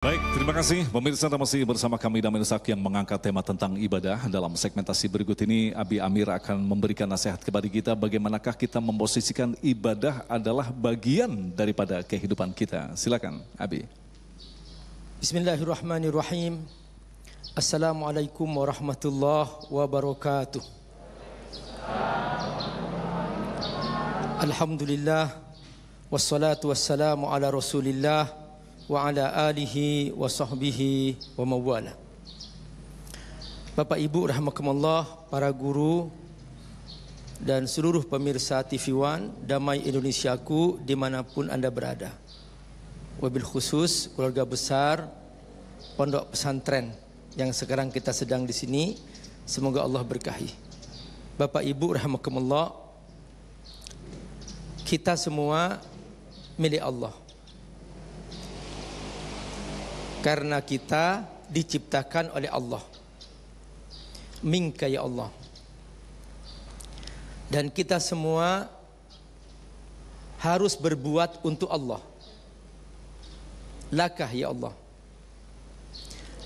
Baik, terima kasih pemirsa, masih bersama kami Damai Nusak yang mengangkat tema tentang ibadah. Dalam segmentasi berikut ini, Abi Amir akan memberikan nasihat kepada kita bagaimanakah kita memposisikan ibadah adalah bagian daripada kehidupan kita. Silakan, Abi. Bismillahirrahmanirrahim. Assalamualaikum warahmatullahi wabarakatuh. Alhamdulillah, wassalatu wassalamu ala rasulillah wa ala alihi wa sahbihi wa mawala. Bapak Ibu rahimakumullah, para guru dan seluruh pemirsa TV One Damai Indonesiaku dimanapun Anda berada. Wabil khusus keluarga besar Pondok Pesantren yang sekarang kita sedang di sini, semoga Allah berkahi. Bapak Ibu rahimakumullah, kita semua milik Allah. Karena kita diciptakan oleh Allah. Minka ya Allah. Dan kita semua harus berbuat untuk Allah. Lakah ya Allah.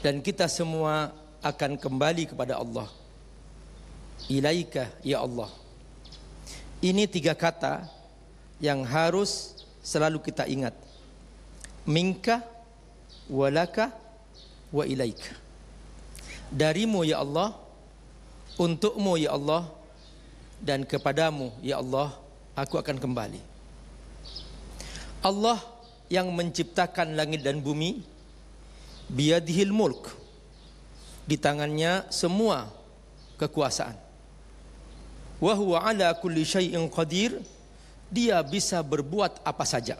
Dan kita semua akan kembali kepada Allah. Ilaika ya Allah. Ini tiga kata yang harus selalu kita ingat. Minka, walaka, wa ilaika. Darimu ya Allah, untukmu ya Allah, dan kepadamu ya Allah aku akan kembali. Allah yang menciptakan langit dan bumi, biyadihil mulk, di tangannya semua kekuasaan. Wa huwa ala kulli syai'in qadir, dia bisa berbuat apa saja.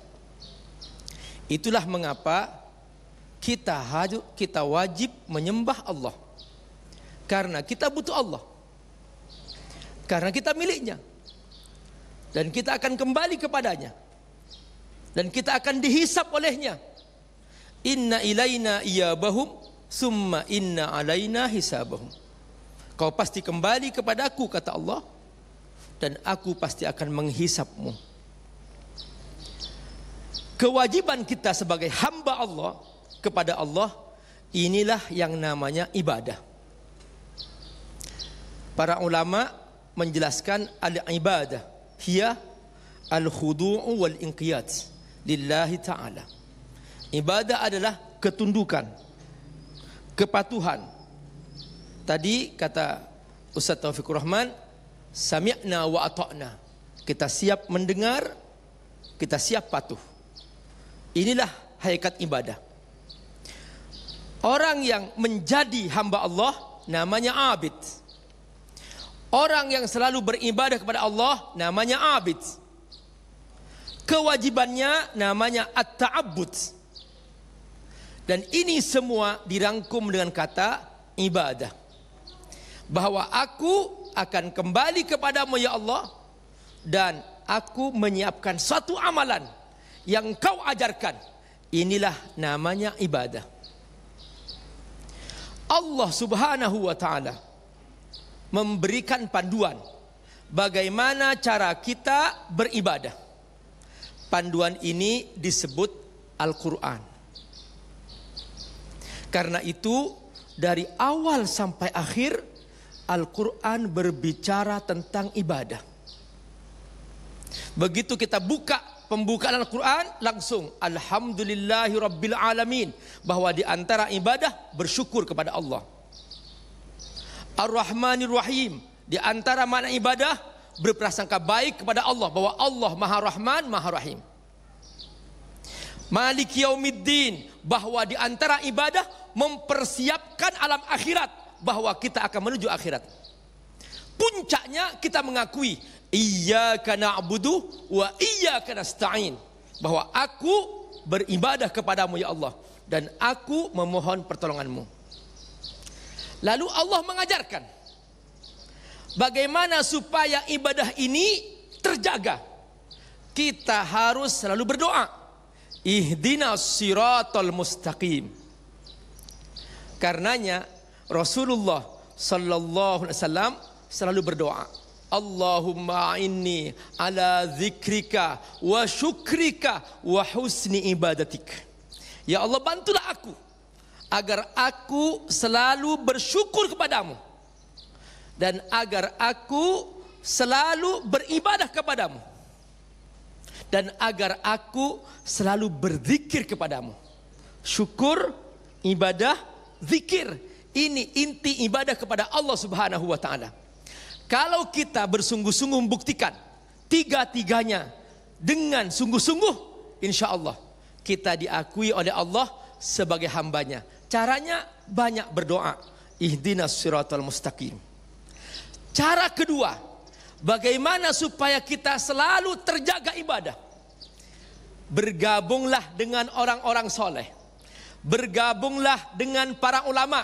Itulah mengapa kita wajib menyembah Allah. Karena kita butuh Allah. Karena kita miliknya. Dan kita akan kembali kepadanya. Dan kita akan dihisap olehnya. Inna ilaina iyabahum summa inna alaina hisabahum. Kau pasti kembali kepadaku, kata Allah, dan aku pasti akan menghisapmu. Kewajiban kita sebagai hamba Allah kepada Allah, inilah yang namanya ibadah. Para ulama menjelaskan al-ibadah hiya al-khudu'u wal-inqiyad lillahi ta'ala. Ibadah adalah ketundukan, kepatuhan. Tadi kata Ustaz Taufikur Rahman, sami'na wa ata'na. Kita siap mendengar, kita siap patuh. Inilah hakikat ibadah. Orang yang menjadi hamba Allah namanya abid. Orang yang selalu beribadah kepada Allah namanya abid. Kewajibannya namanya at-ta'abbud. Dan ini semua dirangkum dengan kata ibadah. Bahwa aku akan kembali kepadamu ya Allah, dan aku menyiapkan suatu amalan yang kau ajarkan. Inilah namanya ibadah. Allah subhanahu wa ta'ala memberikan panduan bagaimana cara kita beribadah. Panduan ini disebut Al-Quran. Karena itu dari awal sampai akhir Al-Quran berbicara tentang ibadah. Begitu kita buka pembukaan Al-Quran, langsung Alhamdulillahi Rabbil Alamin, bahwa di antara ibadah bersyukur kepada Allah. Ar-Rahmanir Rahim, di antara makna ibadah berprasangka baik kepada Allah, bahwa Allah Maha Rahman, Maha Rahim. Maliki Yaumiddin, bahwa di antara ibadah mempersiapkan alam akhirat, bahwa kita akan menuju akhirat. Puncaknya kita mengakui Iyyaka na'budu wa iyyaka nasta'in, bahwa aku beribadah kepadamu ya Allah, dan aku memohon pertolonganmu. Lalu Allah mengajarkan bagaimana supaya ibadah ini terjaga. Kita harus selalu berdoa, ihdinas siratal mustaqim. Karenanya Rasulullah sallallahu alaihi wasallam selalu berdoa, Allahumma inni ala zikrika wa syukrika wa husni ibadatik. Ya Allah, bantulah aku agar aku selalu bersyukur kepadamu, dan agar aku selalu beribadah kepadamu, dan agar aku selalu berzikir kepadamu. Syukur, ibadah, zikir. Ini inti ibadah kepada Allah Subhanahu wa taala. Kalau kita bersungguh-sungguh membuktikan tiga-tiganya dengan sungguh-sungguh, insya Allah kita diakui oleh Allah sebagai hambanya. Caranya banyak berdoa. Ihdinas siratal mustaqim. Cara kedua, bagaimana supaya kita selalu terjaga ibadah? Bergabunglah dengan orang-orang soleh. Bergabunglah dengan para ulama.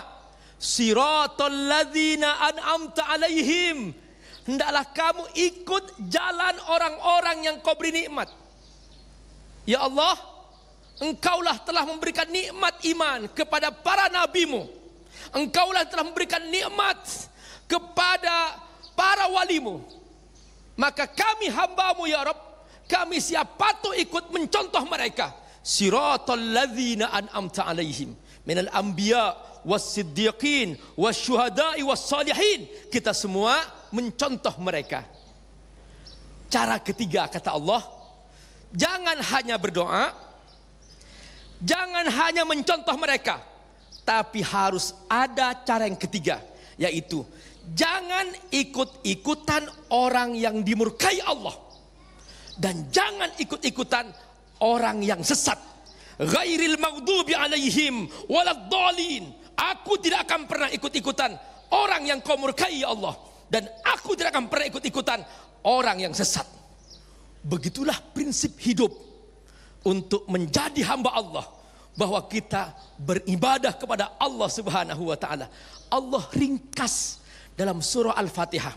Siratal ladzina an'amta alaihim. Hendaklah kamu ikut jalan orang-orang yang kau beri nikmat. Ya Allah, Engkaulah telah memberikan nikmat iman kepada para nabimu. Engkaulah telah memberikan nikmat kepada para walimu. Maka kami hambamu ya Rabb, kami siap patuh ikut mencontoh mereka. Siratal ladzina an'amta alaihim minal anbiya was-siddiqin wasyuhada'i was-salihin. Kita semua mencontoh mereka. Cara ketiga kata Allah, jangan hanya berdoa, jangan hanya mencontoh mereka, tapi harus ada cara yang ketiga, yaitu jangan ikut-ikutan orang yang dimurkai Allah, dan jangan ikut-ikutan orang yang sesat. Ghairil maghdubi alaihim waladdallin. Aku tidak akan pernah ikut-ikutan orang yang kau murkai ya Allah, dan aku tidak akan pernah ikut-ikutan orang yang sesat. Begitulah prinsip hidup untuk menjadi hamba Allah, bahwa kita beribadah kepada Allah Subhanahu wa taala. Allah ringkas dalam surah Al-Fatihah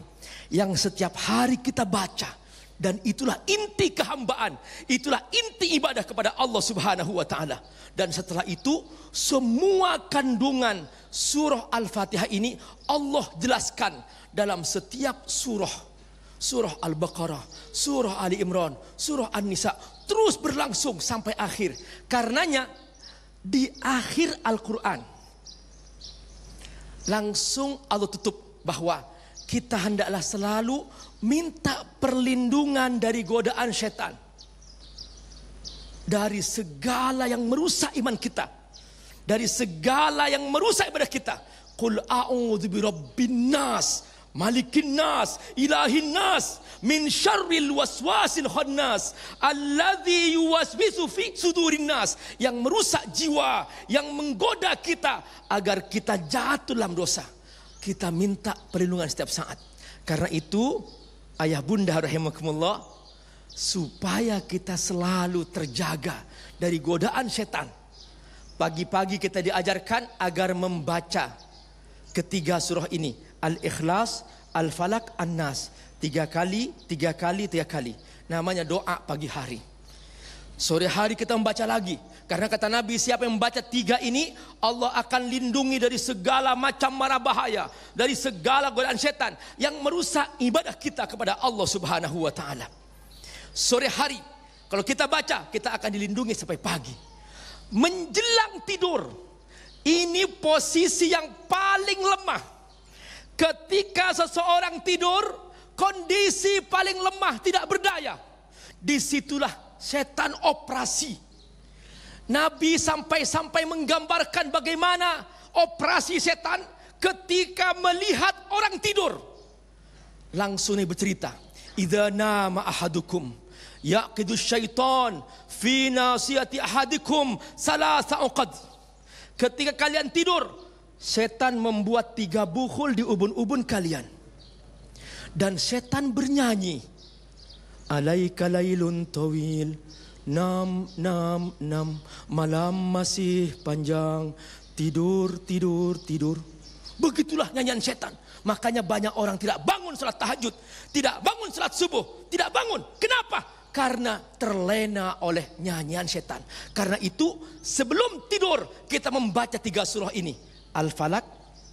yang setiap hari kita baca, dan itulah inti kehambaan, itulah inti ibadah kepada Allah Subhanahu wa taala. Dan setelah itu semua kandungan surah Al-Fatihah ini Allah jelaskan dalam setiap surah. Surah Al-Baqarah, surah Ali Imran, surah An-Nisa, terus berlangsung sampai akhir. Karenanya di akhir Al-Quran langsung Allah tutup bahwa kita hendaklah selalu minta perlindungan dari godaan setan, dari segala yang merusak iman kita, dari segala yang merusak ibadah kita. Qul a'udzu birabbin nas, malikin nas, ilahin nas, min syarril waswasil khannas, alladzi yuwaswisu fi sudurin nas. Yang merusak jiwa, yang menggoda kita agar kita jatuh dalam dosa. Kita minta perlindungan setiap saat. Karena itu ayah bunda rahimakumullah, supaya kita selalu terjaga dari godaan setan, pagi-pagi kita diajarkan agar membaca ketiga surah ini, Al-Ikhlas, Al-Falaq, An-Nas, 3 kali. Namanya doa pagi hari. Sore hari kita membaca lagi, karena kata Nabi, siapa yang membaca 3 ini, Allah akan lindungi dari segala macam mara bahaya, dari segala godaan setan yang merusak ibadah kita kepada Allah Subhanahu wa taala. Sore hari kalau kita baca, kita akan dilindungi sampai pagi. Menjelang tidur, ini posisi yang paling lemah. Ketika seseorang tidur, kondisi paling lemah, tidak berdaya. Disitulah setan operasi. Nabi sampai menggambarkan bagaimana operasi setan ketika melihat orang tidur. Langsung dia bercerita, idza nama ahadukum yaqidu syaitan fi nasiyati ahadikum salasa uqad. Ketika kalian tidur, setan membuat 3 bukhul di ubun-ubun kalian. Dan setan bernyanyi, alaika lailun tawil, nam, malam masih panjang, tidur. Begitulah nyanyian setan. Makanya banyak orang tidak bangun salat tahajud, tidak bangun salat subuh, tidak bangun. Kenapa? Karena terlena oleh nyanyian setan. Karena itu sebelum tidur kita membaca 3 surah ini, Al-Falaq,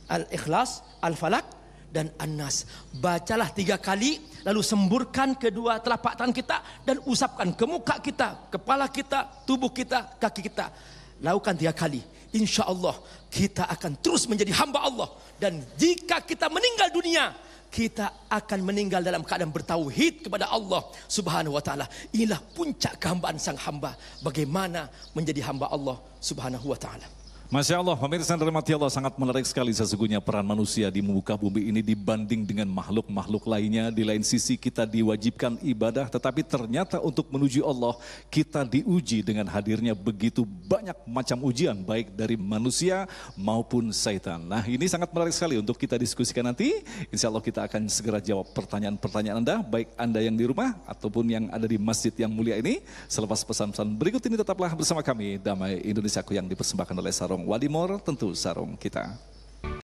Al-Ikhlas, Al-Falaq, dan An-Nas. Bacalah 3 kali, lalu semburkan kedua telapak tangan kita dan usapkan ke muka kita, kepala kita, tubuh kita, kaki kita. Lakukan 3 kali. insya Allah kita akan terus menjadi hamba Allah. Dan jika kita meninggal dunia, kita akan meninggal dalam keadaan bertauhid kepada Allah Subhanahu wa taala. Inilah puncak kehambaan sang hamba, bagaimana menjadi hamba Allah Subhanahu wa taala. Masya Allah, pemirsa yang dirahmati Allah, sangat menarik sekali sesungguhnya peran manusia di muka bumi ini dibanding dengan makhluk-makhluk lainnya. Di lain sisi kita diwajibkan ibadah, tetapi ternyata untuk menuju Allah kita diuji dengan hadirnya begitu banyak macam ujian, baik dari manusia maupun syaitan. Nah, ini sangat menarik sekali untuk kita diskusikan nanti. Insya Allah kita akan segera jawab pertanyaan-pertanyaan Anda, baik Anda yang di rumah ataupun yang ada di masjid yang mulia ini. Selepas pesan-pesan berikut ini tetaplah bersama kami, Damai Indonesiaku yang dipersembahkan oleh Sarung Wadimor, tentu sarung kita.